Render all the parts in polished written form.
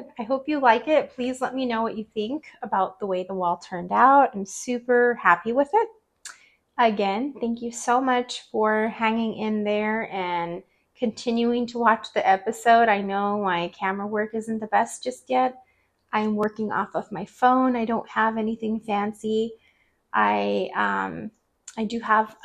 good. I hope you like it. Please let me know what you think about the way the wall turned out. I'm super happy with it. Again, thank you so much for hanging in there and continuing to watch the episode. I know my camera work isn't the best just yet. I'm working off of my phone. I don't have anything fancy. I do have,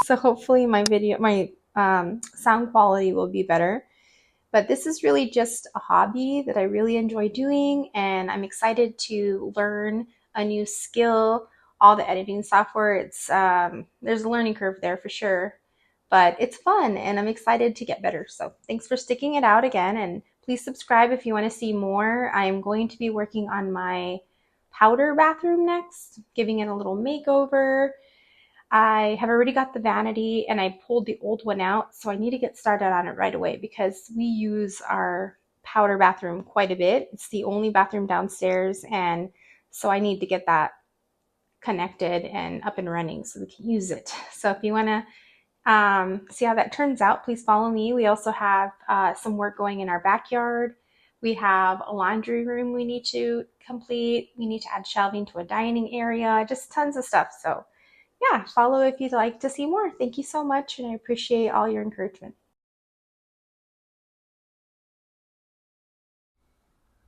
so hopefully my sound quality will be better. But this is really just a hobby that I really enjoy doing, and I'm excited to learn a new skill. All the editing software, it's there's a learning curve there for sure, but it's fun, and I'm excited to get better. So thanks for sticking it out again, and please subscribe if you want to see more. I'm going to be working on my powder bathroom next, giving it a little makeover. I have already got the vanity and I pulled the old one out, so I need to get started on it right away because we use our powder bathroom quite a bit. It's the only bathroom downstairs, and so I need to get that connected and up and running so we can use it. So if you want to see how that turns out, please follow me. We also have some work going in our backyard. We have a laundry room we need to complete. We need to add shelving to a dining area, just tons of stuff. So yeah, follow if you'd like to see more. Thank you so much, and I appreciate all your encouragement.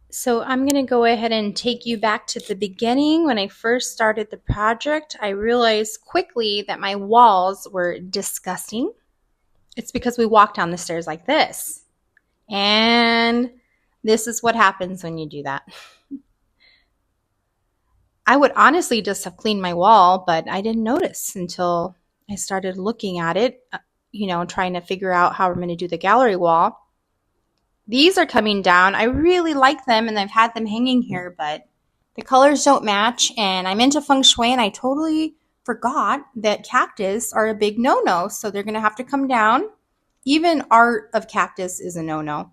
So I'm going to go ahead and take you back to the beginning. When I first started the project, I realized quickly that my walls were disgusting. It's because we walk down the stairs like this. And this is what happens when you do that. I would honestly just have cleaned my wall, but I didn't notice until I started looking at it, trying to figure out how I'm going to do the gallery wall. These are coming down. I really like them, and I've had them hanging here, but the colors don't match, and I'm into feng shui, and I totally forgot that cactus are a big no-no, so they're going to have to come down. Even art of cactus is a no-no.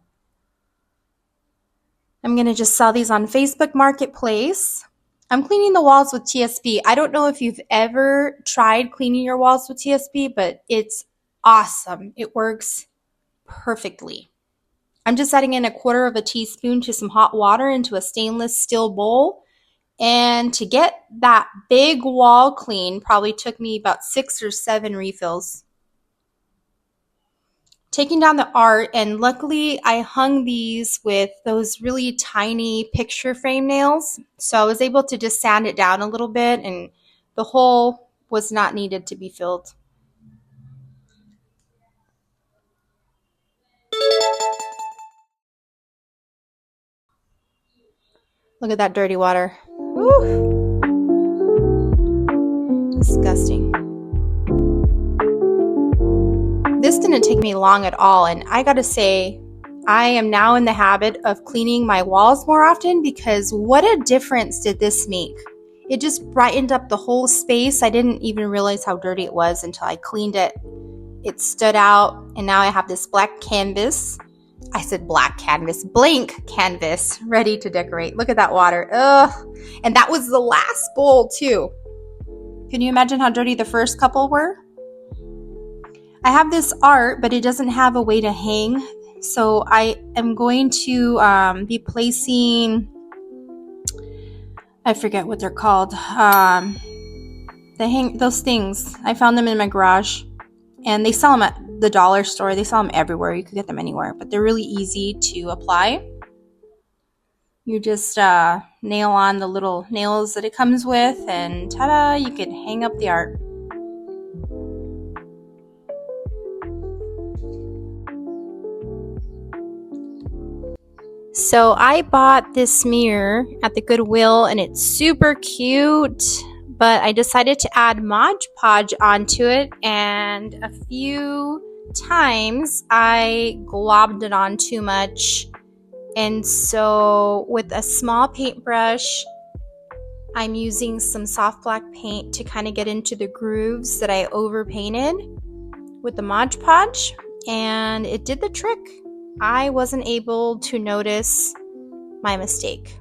I'm going to just sell these on Facebook Marketplace. I'm cleaning the walls with TSP. I don't know if you've ever tried cleaning your walls with TSP, but it's awesome. It works perfectly. I'm just adding in 1/4 teaspoon to some hot water into a stainless steel bowl. And to get that big wall clean probably took me about 6 or 7 refills. Taking down the art, and luckily I hung these with those really tiny picture frame nails. So I was able to just sand it down a little bit, and the hole was not needed to be filled. Look at that dirty water. Woo! Disgusting. This didn't take me long at all, and I gotta say, I am now in the habit of cleaning my walls more often because what a difference did this make. It just brightened up the whole space. I didn't even realize how dirty it was until I cleaned it. It stood out, and now I have this black canvas. I said black canvas, blank canvas, ready to decorate. Look at that water. Ugh. And that was the last bowl too. Can you imagine how dirty the first couple were? I have this art, but it doesn't have a way to hang. So I am going to be placing, I forget what they're called. Those things. I found them in my garage, and they sell them at the dollar store. They sell them everywhere. You can get them anywhere, but they're really easy to apply. You just nail on the little nails that it comes with, and ta-da, you can hang up the art. So I bought this mirror at the Goodwill, and it's super cute, but I decided to add Mod Podge onto it, and a few times I globbed it on too much. And so with a small paintbrush, I'm using some soft black paint to kind of get into the grooves that I overpainted with the Mod Podge, and it did the trick. I wasn't able to notice my mistake.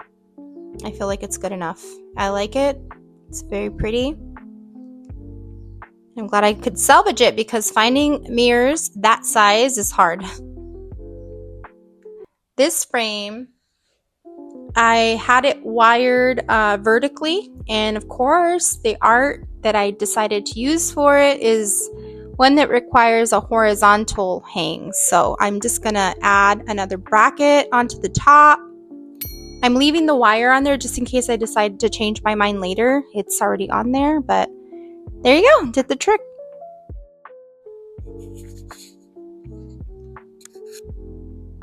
I feel like it's good enough. I like it. It's very pretty. I'm glad I could salvage it because finding mirrors that size is hard. this frame, I had it wired vertically, and of course the art that I decided to use for it is one that requires a horizontal hang. So I'm just gonna add another bracket onto the top. I'm leaving the wire on there just in case I decide to change my mind later. It's already on there, but there you go, did the trick.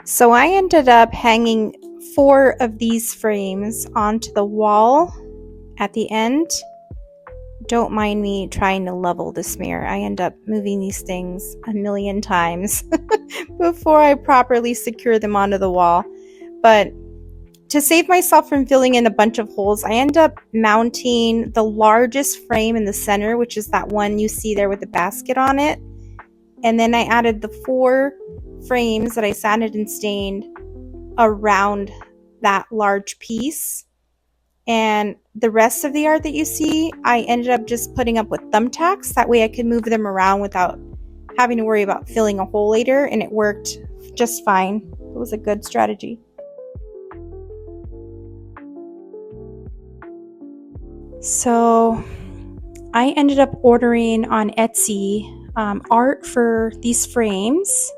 So I ended up hanging 4 of these frames onto the wall at the end. Don't mind me trying to level this mirror. I end up moving these things a million times before I properly secure them onto the wall. But to save myself from filling in a bunch of holes, I end up mounting the largest frame in the center, which is that one you see there with the basket on it. And then I added the 4 frames that I sanded and stained around that large piece. And the rest of the art that you see, I ended up just putting up with thumbtacks. That way I could move them around without having to worry about filling a hole later, and it worked just fine. It was a good strategy. So I ended up ordering on Etsy art for these frames,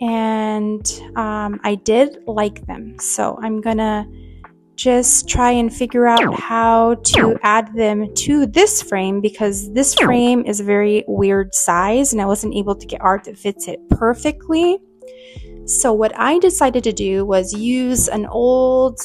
and I did like them. So I'm gonna just try and figure out how to add them to this frame, because this frame is a very weird size and I wasn't able to get art that fits it perfectly. So what I decided to do was use an old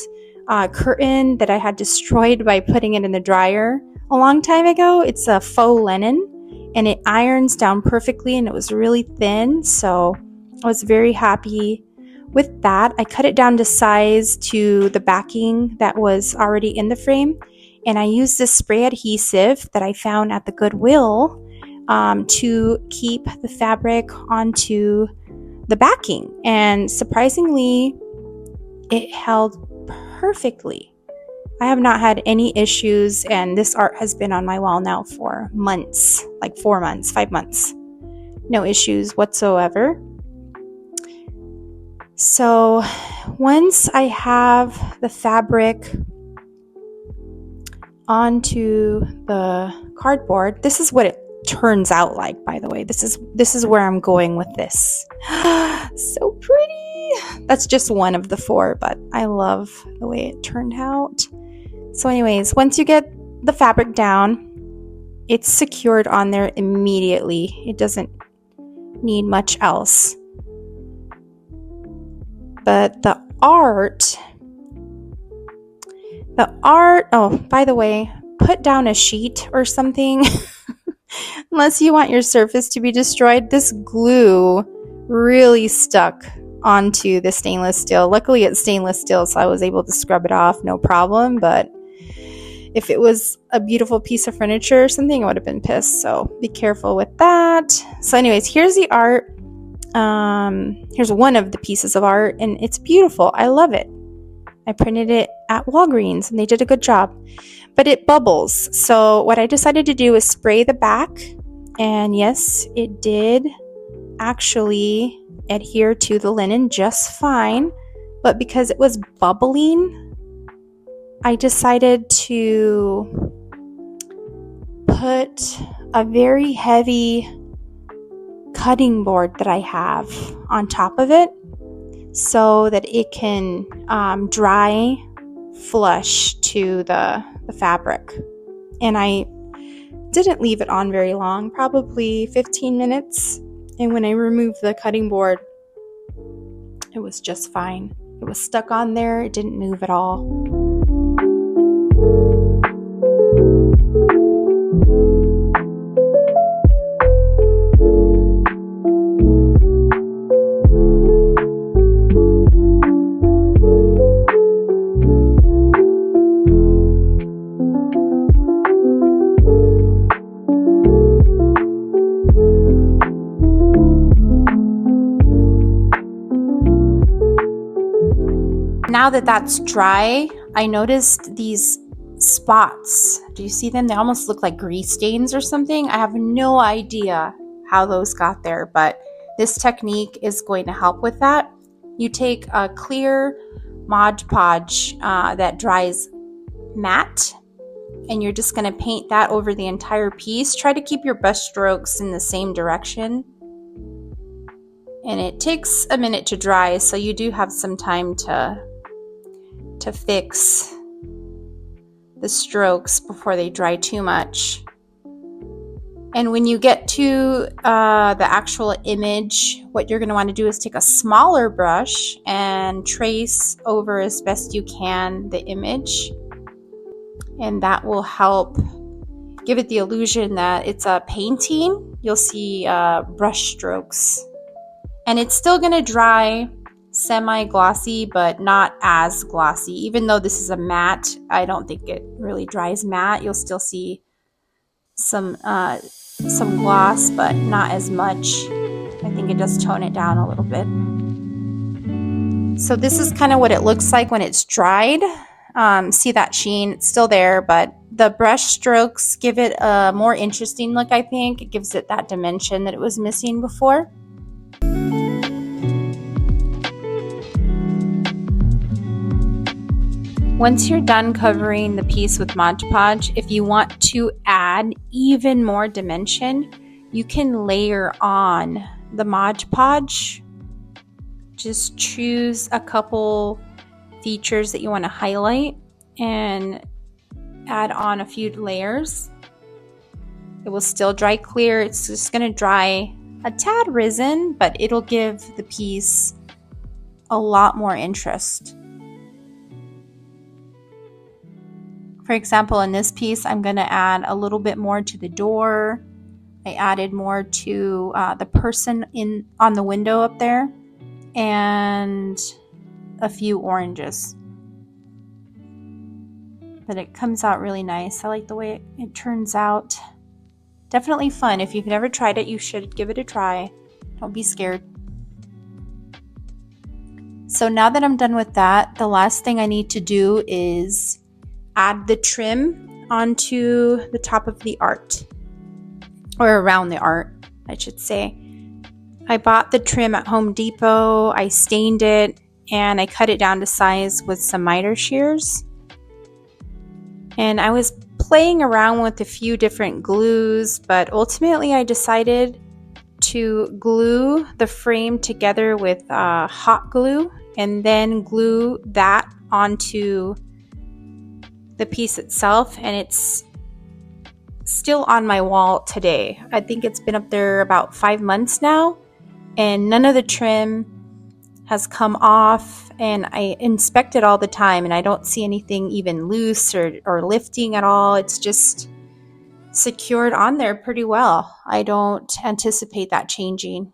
curtain that I had destroyed by putting it in the dryer a long time ago. It's a faux linen and it irons down perfectly, and it was really thin, so I was very happy with that. I cut it down to size to the backing that was already in the frame, and I used this spray adhesive that I found at the Goodwill to keep the fabric onto the backing, and surprisingly it held perfectly. I have not had any issues, and this art has been on my wall now for months, like 4 months, 5 months. No issues whatsoever. So once I have the fabric onto the cardboard, this is what it turns out like, by the way. This is where I'm going with this. So pretty. That's just one of the 4, but I love the way it turned out. So anyways, once you get the fabric down, it's secured on there immediately. It doesn't need much else. But the art, oh, by the way, put down a sheet or something. Unless you want your surface to be destroyed. This glue really stuck onto the stainless steel. Luckily it's stainless steel, so I was able to scrub it off, no problem. But if it was a beautiful piece of furniture or something, I would have been pissed. So be careful with that. So anyways, here's the art. Here's one of the pieces of art, and it's beautiful. I love it. I printed it at Walgreens and they did a good job, but it bubbles. So what I decided to do is spray the back, and yes, it did actually adhere to the linen just fine. But because it was bubbling, I decided to put a very heavy cutting board that I have on top of it so that it can dry flush to the fabric. And I didn't leave it on very long, probably 15 minutes. And when I removed the cutting board, it was just fine. It was stuck on there. It didn't move at all. Now that that's dry, I noticed these spots. Do you see them? They almost look like grease stains or something. I have no idea how those got there, but this technique is going to help with that. You take a clear Mod Podge that dries matte, and you're just going to paint that over the entire piece. Try to keep your brush strokes in the same direction. And it takes a minute to dry, so you do have some time to fix the strokes before they dry too much. And when you get to the actual image, what you're going to want to do is take a smaller brush and trace over as best you can the image. And that will help give it the illusion that it's a painting. You'll see brush strokes. And it's still going to dry semi-glossy, but not as glossy. Even though this is a matte, I don't think it really dries matte. You'll still see some gloss, but not as much. I think it does tone it down a little bit. So this is kind of what it looks like when it's dried. See that sheen? It's still there, but the brush strokes give it a more interesting look, I think. It gives it that dimension that it was missing before. Once you're done covering the piece with Mod Podge, if you want to add even more dimension, you can layer on the Mod Podge. Just choose a couple features that you want to highlight and add on a few layers. It will still dry clear. It's just going to dry a tad risen, but it'll give the piece a lot more interest. For example, in this piece, I'm going to add a little bit more to the door. I added more to the person on the window up there, and a few oranges. But it comes out really nice. I like the way it turns out. Definitely fun. If you've never tried it, you should give it a try. Don't be scared. So now that I'm done with that, the last thing I need to do is add the trim onto the top of the art, or around the art, I should say. I bought the trim at Home Depot. I stained it and I cut it down to size with some miter shears. And I was playing around with a few different glues, but ultimately I decided to glue the frame together with hot glue and then glue that onto the piece itself, and it's still on my wall today. I think it's been up there about 5 months now, and none of the trim has come off, and I inspect it all the time and I don't see anything even loose or lifting at all. It's just secured on there pretty well. I don't anticipate that changing.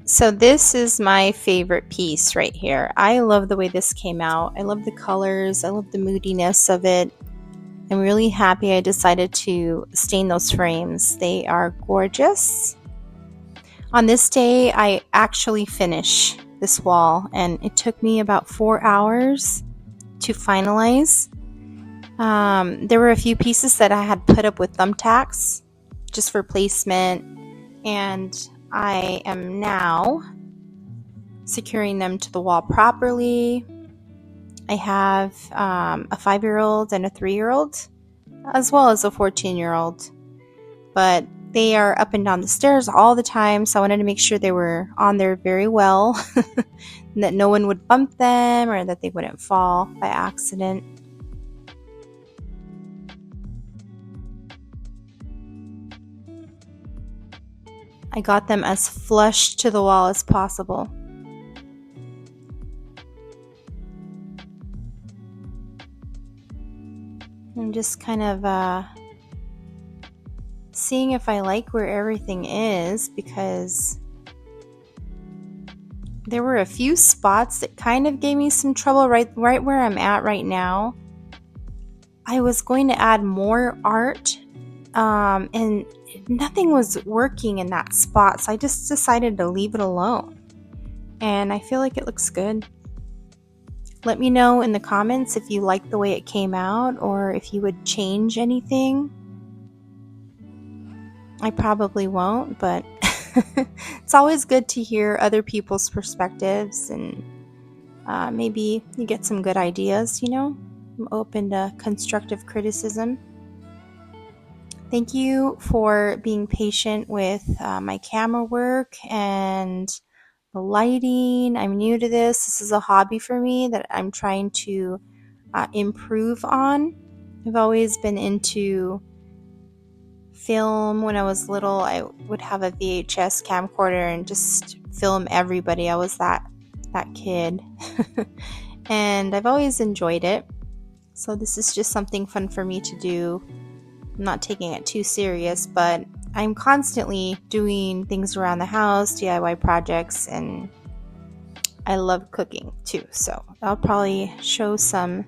So this is my favorite piece right here. I love the way this came out. I love the colors. I love the moodiness of it. I'm really happy I decided to stain those frames. They are gorgeous. On this day, I actually finished this wall, and it took me about 4 hours to finalize. There were a few pieces that I had put up with thumbtacks just for placement, and I am now securing them to the wall properly. I have a 5-year-old and a 3-year-old, as well as a 14-year-old. But they are up and down the stairs all the time, so I wanted to make sure they were on there very well, and that no one would bump them or that they wouldn't fall by accident. I got them as flush to the wall as possible. I'm just kind of seeing if I like where everything is, because there were a few spots that kind of gave me some trouble right where I'm at right now. I was going to add more art, and nothing was working in that spot, so I just decided to leave it alone. And I feel like it looks good. Let me know in the comments if you like the way it came out or if you would change anything. I probably won't, but it's always good to hear other people's perspectives, and maybe you get some good ideas, you know? I'm open to constructive criticism. Thank you for being patient with my camera work and the lighting. I'm new to this. This is a hobby for me that I'm trying to improve on. I've always been into film. When I was little, I would have a VHS camcorder and just film everybody. I was that kid. And I've always enjoyed it. So this is just something fun for me to do. I'm not taking it too serious, but I'm constantly doing things around the house, DIY projects, and I love cooking too. So I'll probably show some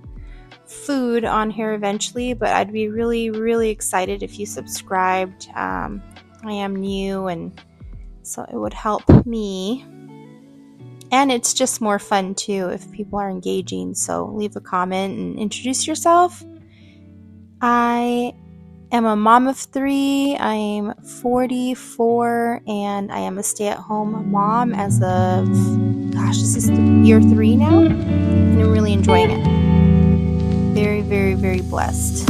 food on here eventually, but I'd be really, really excited if you subscribed. I am new, and so it would help me. And it's just more fun too if people are engaging. So leave a comment and introduce yourself. I am a mom of 3. I'm 44, and I am a stay-at-home mom as of, this is year 3 now, and I'm really enjoying it. Very, very, very blessed.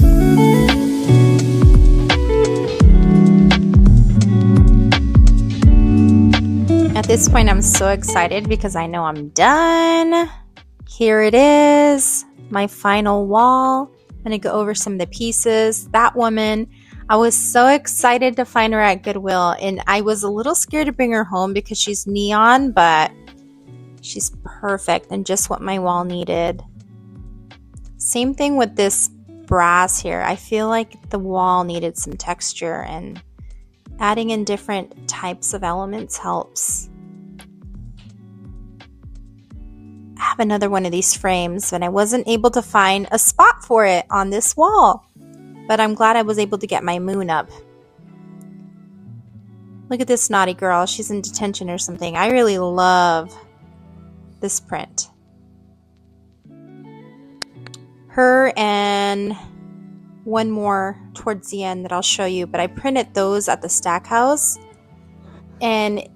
At this point, I'm so excited because I know I'm done. Here it is, my final wall. I'm going to go over some of the pieces. That woman, I was so excited to find her at Goodwill, and I was a little scared to bring her home because she's neon, but she's perfect and just what my wall needed. Same thing with this brass here. I feel like the wall needed some texture, and adding in different types of elements helps. I have another one of these frames, and I wasn't able to find a spot for it on this wall, but I'm glad I was able to get my moon up. Look at this naughty girl. She's in detention or something. I really love this print. Her and one more towards the end that I'll show you, but I printed those at the Stackhouse, and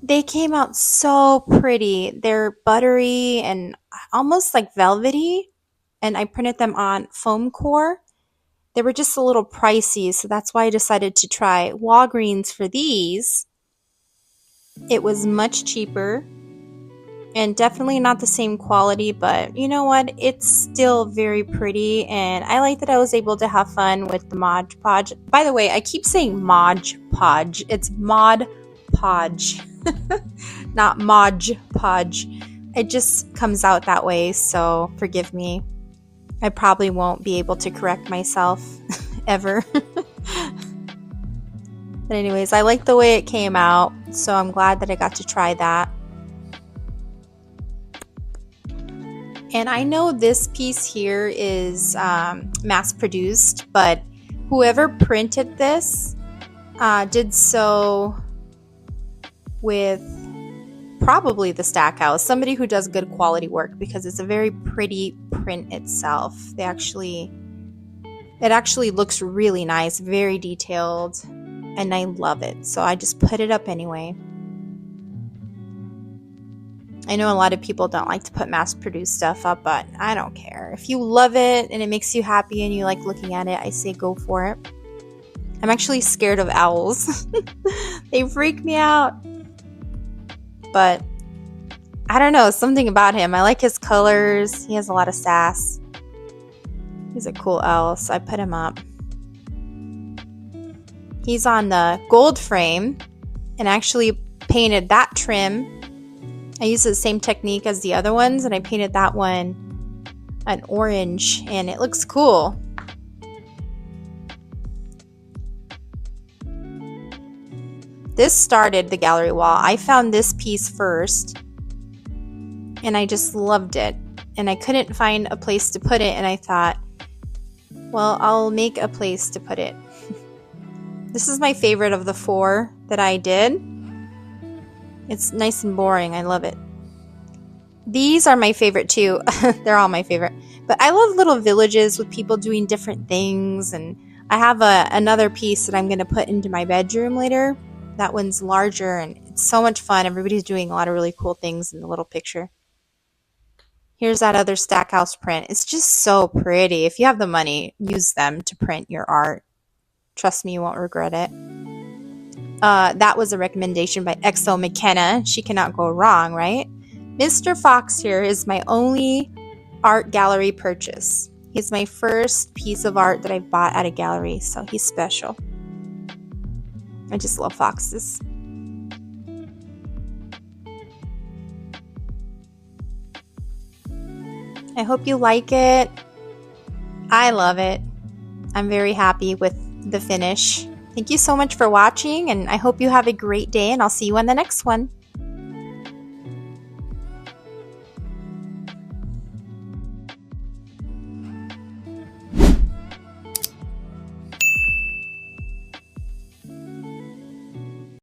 they came out so pretty. They're buttery and almost like velvety, and I printed them on foam core. They were just a little pricey, so that's why I decided to try Walgreens for these. It was much cheaper and definitely not the same quality, but you know what? It's still very pretty, and I like that I was able to have fun with the Mod Podge. By the way, I keep saying Mod Podge. It's Mod Podge, not Mod Podge. It just comes out that way, so forgive me. I probably won't be able to correct myself ever. But anyways, I like the way it came out, so I'm glad that I got to try that. And I know this piece here is mass produced, but whoever printed this did so with probably the Stackhouse, somebody who does good quality work, because it's a very pretty print itself. It actually looks really nice, very detailed, and I love it. So I just put it up anyway. I know a lot of people don't like to put mass-produced stuff up, but I don't care. If you love it and it makes you happy and you like looking at it, I say go for it. I'm actually scared of owls. They freak me out. But I don't know, something about him. I like his colors. He has a lot of sass. He's a cool owl, so I put him up. He's on the gold frame, and actually painted that trim. I used the same technique as the other ones, and I painted that one an orange, and it looks cool. This started the gallery wall. I found this piece first, and I just loved it. And I couldn't find a place to put it, and I thought, well, I'll make a place to put it. This is my favorite of the 4 that I did. It's nice and boring. I love it. These are my favorite too. They're all my favorite. But I love little villages with people doing different things. And I have another piece that I'm going to put into my bedroom later. That one's larger and it's so much fun. Everybody's doing a lot of really cool things in the little picture. Here's that other Stackhouse print. It's just so pretty. If you have the money, use them to print your art. Trust me, you won't regret it. That was a recommendation by Exo McKenna. She cannot go wrong, right? Mr. Fox here is my only art gallery purchase. He's my first piece of art that I bought at a gallery, so he's special. I just love foxes. I hope you like it. I love it. I'm very happy with the finish. Thank you so much for watching, and I hope you have a great day, and I'll see you on the next one.